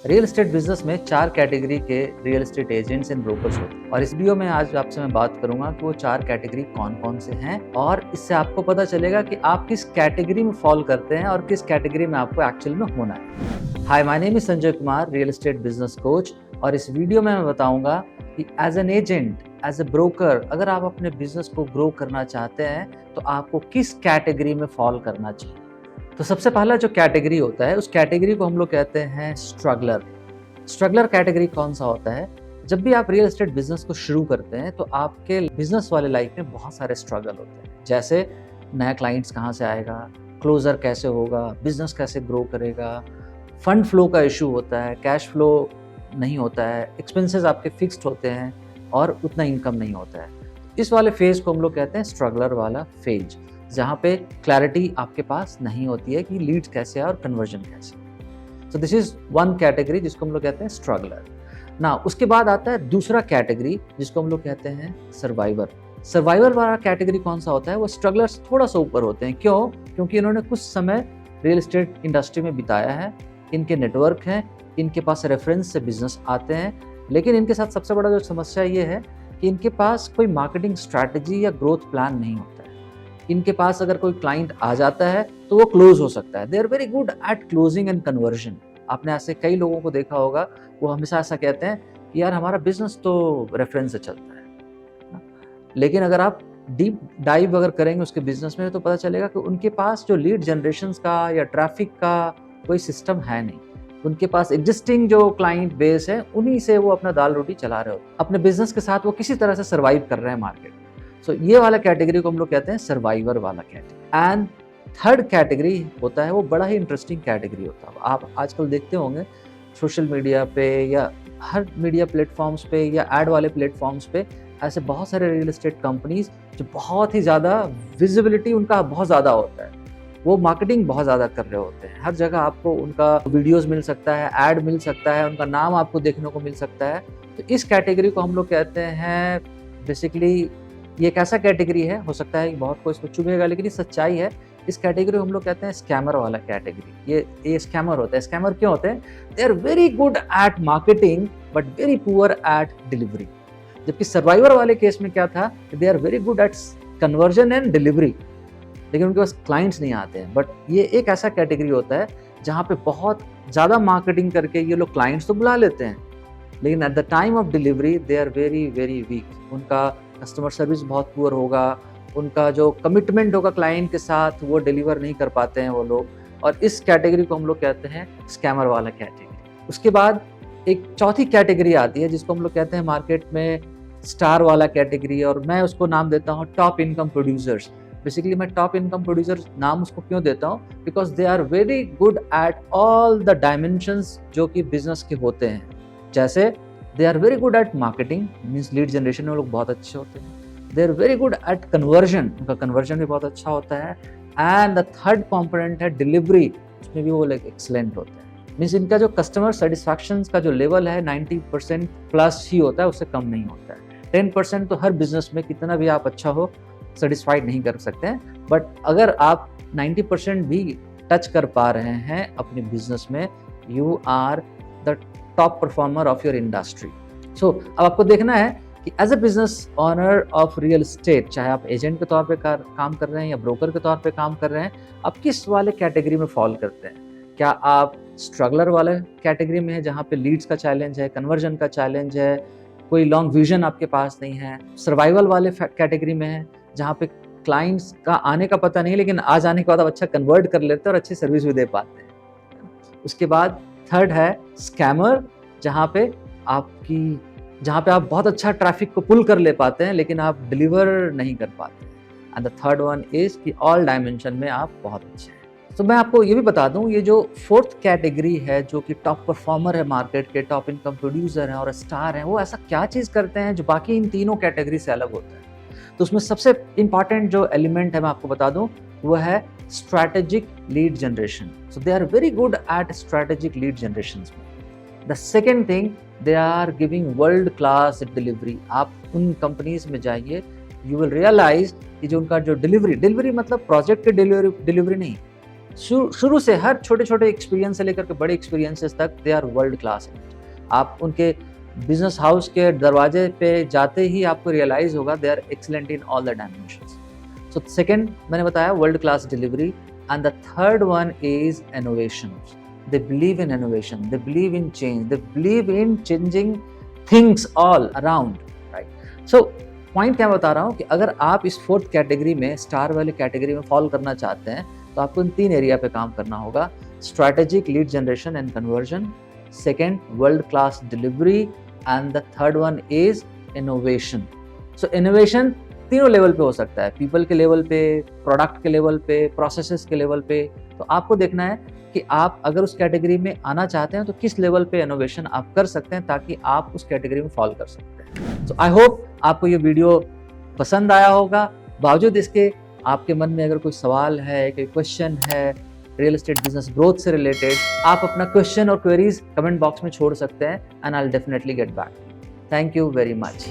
Real estate business में 4 category के real estate agents and brokers होते हैं और इस वीडियो में आज आपसे मैं बात करूंगा कि वो 4 कैटेगरी कौन-कौन से हैं और इससे आपको पता चलेगा कि आप किस कैटेगरी में फॉल करते हैं और किस कैटेगरी में आपको एक्चुअल में होना है। Hi, my name is Sanjay Kumar, real estate business coach, और इस वीडियो में मैं बताऊंगा कि as an agent, as a broker, अगर आप अपने बिजनेस को ग्रो करना चाहते हैं तो आपको किस कैटेगरी में फॉल करना चाहिए। तो सबसे पहला जो कैटेगरी होता है उस कैटेगरी को हम लोग कहते हैं स्ट्रगलर। स्ट्रगलर कैटेगरी कौन सा होता है? जब भी आप रियल एस्टेट बिजनेस को शुरू करते हैं तो आपके बिजनेस वाले लाइफ में बहुत सारे स्ट्रगल होते हैं, जैसे नया क्लाइंट्स कहाँ से आएगा, क्लोजर कैसे होगा, बिजनेस कैसे ग्रो करेगा, फंड फ्लो का इशू होता है, कैश फ्लो नहीं होता है, एक्सपेंसेस आपके फिक्स्ड होते हैं और उतना इनकम नहीं होता है। इस वाले फेज को हम लोग कहते हैं स्ट्रगलर वाला फेज, जहाँ पे क्लैरिटी आपके पास नहीं होती है कि लीड्स कैसे है और कन्वर्जन कैसे। So this is one category जिसको हम लोग कहते हैं स्ट्रगलर। ना उसके बाद आता है दूसरा कैटेगरी जिसको हम लोग कहते हैं सर्वाइवर। सर्वाइवर वाला कैटेगरी कौन सा होता है? वो स्ट्रगलर्स थोड़ा सा ऊपर होते हैं। क्यों? क्योंकि इन्होंने कुछ समय रियल एस्टेट इंडस्ट्री में बिताया है, इनके नेटवर्क हैं, इनके पास रेफरेंस से बिजनेस आते हैं, लेकिन इनके साथ सबसे बड़ा जो समस्या ये है कि इनके पास कोई मार्केटिंग स्ट्रैटेजी या ग्रोथ प्लान नहीं होता है। इनके पास अगर कोई क्लाइंट आ जाता है तो वो क्लोज हो सकता है। They are very good at closing and conversion. आपने ऐसे कई लोगों को देखा होगा, वो हमेशा ऐसा कहते हैं कि यार हमारा बिजनेस तो रेफरेंस से चलता है, लेकिन अगर आप डीप डाइव अगर करेंगे उसके बिजनेस में तो पता चलेगा कि उनके पास जो लीड जनरेशन का या ट्रैफिक का कोई सिस्टम है नहीं। उनके पास एग्जिस्टिंग जो क्लाइंट बेस है उन्हीं से वो अपना दाल रोटी चला रहे हो, अपने बिजनेस के साथ वो किसी तरह से सर्वाइव कर रहे हैं मार्केट। सो ये वाला कैटेगरी को हम लोग कहते हैं सर्वाइवर वाला कैटेगरी। एंड थर्ड कैटेगरी होता है, वो बड़ा ही इंटरेस्टिंग कैटेगरी होता है। आप आजकल देखते होंगे सोशल मीडिया पे या हर मीडिया प्लेटफॉर्म्स पे या एड वाले प्लेटफॉर्म्स पे ऐसे बहुत सारे रियल एस्टेट कंपनीज जो बहुत ही ज़्यादा विजिबिलिटी उनका बहुत ज़्यादा होता है, वो मार्केटिंग बहुत ज़्यादा कर रहे होते हैं। हर जगह आपको उनका वीडियोस मिल सकता है, ऐड मिल सकता है, उनका नाम आपको देखने को मिल सकता है। तो इस कैटेगरी को हम लोग कहते हैं, बेसिकली ये एक ऐसा कैटेगरी है, हो सकता है कि बहुत कोई इसको चुभेगा, लेकिन ये सच्चाई है। इस कैटेगरी को हम लोग कहते हैं स्कैमर वाला कैटेगरी। ये स्कैमर होता है। स्कैमर क्यों होते हैं? They are very good at marketing but very poor at delivery. जबकि सर्वाइवर वाले केस में क्या था, they are very good at conversion and delivery, लेकिन उनके पास क्लाइंट्स नहीं आते हैं। बट ये एक ऐसा कैटेगरी होता है जहाँ पे बहुत ज़्यादा मार्केटिंग करके ये लोग क्लाइंट्स तो बुला लेते हैं, लेकिन at the time of delivery they are very very weak. उनका कस्टमर सर्विस बहुत पुअर होगा, उनका जो कमिटमेंट होगा क्लाइंट के साथ वो डिलीवर नहीं कर पाते हैं वो लोग, और इस कैटेगरी को हम लोग कहते हैं स्कैमर वाला कैटेगरी। उसके बाद एक चौथी कैटेगरी आती है जिसको हम लोग कहते हैं मार्केट में स्टार वाला कैटेगरी, और मैं उसको नाम देता हूँ टॉप इनकम प्रोड्यूसर्स। बेसिकली मैं टॉप इनकम प्रोड्यूसर नाम उसको क्यों देता हूँ? Because they are very good at all the dimensions जो कि बिजनेस के होते हैं। जैसे they are very good at marketing, means lead generation में वो लोग बहुत अच्छे होते हैं। They are very good at conversion, उनका कन्वर्जन भी बहुत अच्छा होता है। एंड द थर्ड कॉम्पोनेंट है डिलीवरी, उसमें भी वो लोग एक्सलेंट होते हैं। मीन्स इनका जो कस्टमर सेटिस्फैक्शन का जो लेवल है 90% प्लस ही होता है, उससे कम नहीं होता है। 10% तो हर बिजनेस में कितना भी आप अच्छा हो सेटिस्फाइड नहीं कर सकते हैं, बट अगर आप 90% भी टच कर पा रहे हैं अपने बिजनेस में, you are the top performer of your industry. So अब आपको देखना है कि as a business owner of real estate, चाहे आप एजेंट के तौर पे काम कर रहे हैं या ब्रोकर के तौर पे काम कर रहे हैं, आप किस वाले कैटेगरी में फॉल करते हैं? क्या आप स्ट्रगलर वाले कैटेगरी में है जहाँ पे लीड्स का चैलेंज है, कन्वर्जन का चैलेंज है, कोई लॉन्ग विजन आपके पास नहीं है? सर्वाइवल वाले कैटेगरी में है जहाँ पे क्लाइंट्स का आने का पता नहीं, लेकिन आ जाने के बाद आप अच्छा कन्वर्ट कर लेते हैं और अच्छी सर्विस भी दे पाते हैं। उसके बाद थर्ड है स्कैमर, जहाँ पे आप बहुत अच्छा ट्रैफिक को पुल कर ले पाते हैं लेकिन आप डिलीवर नहीं कर पाते। And the third one is कि ऑल डायमेंशन में आप बहुत अच्छे हैं। तो मैं आपको ये भी बता दूं, ये जो फोर्थ कैटेगरी है जो कि टॉप परफॉर्मर है मार्केट के, टॉप इनकम प्रोड्यूसर हैं और स्टार हैं, वो ऐसा क्या चीज़ करते हैं जो बाकी इन तीनों कैटेगरी से अलग होता है? तो उसमें सबसे इंपॉर्टेंट जो एलिमेंट है मैं आपको बता दूं, वो है strategic lead generation. So they are very good at strategic lead generation. The second thing, they are giving world class delivery. आप उन कंपनीज में जाइए, यू विल रियलाइज कि जो उनका जो डिलीवरी मतलब प्रोजेक्ट की डिलीवरी नहीं, शुरू से हर छोटे छोटे एक्सपीरियंस से लेकर के बड़े एक्सपीरियंसेस तक दे आर वर्ल्ड क्लास। आप उनके बिजनेस हाउस के दरवाजे पे जाते ही आपको रियलाइज होगा they are excellent in all the dimensions. So second मैंने बताया world class delivery, and the third one is innovation. They believe in innovation, they believe in change, they believe in changing things all around, right. So point क्या बता रहा हूँ कि अगर आप इस फोर्थ कैटेगरी में, स्टार वाली कैटेगरी में फॉल करना चाहते हैं, तो आपको इन 3 एरिया पे काम करना होगा। Strategic lead generation and conversion, second world class delivery, and the third one is innovation. So innovation तीनों लेवल पे हो सकता है, पीपल के लेवल पे, प्रोडक्ट के लेवल पे, प्रोसेसेस के लेवल पे। तो आपको देखना है कि आप अगर उस कैटेगरी में आना चाहते हैं तो किस लेवल पे इनोवेशन आप कर सकते हैं ताकि आप उस कैटेगरी में फॉल कर सकते हैं। सो आई होप आपको ये वीडियो पसंद आया होगा। बावजूद इसके आपके मन में अगर कोई सवाल है, कोई क्वेश्चन है रियल एस्टेट बिजनेस ग्रोथ से रिलेटेड, आप अपना क्वेश्चन और क्वेरीज कमेंट बॉक्स में छोड़ सकते हैं, and I will definitely get back. Thank you very much.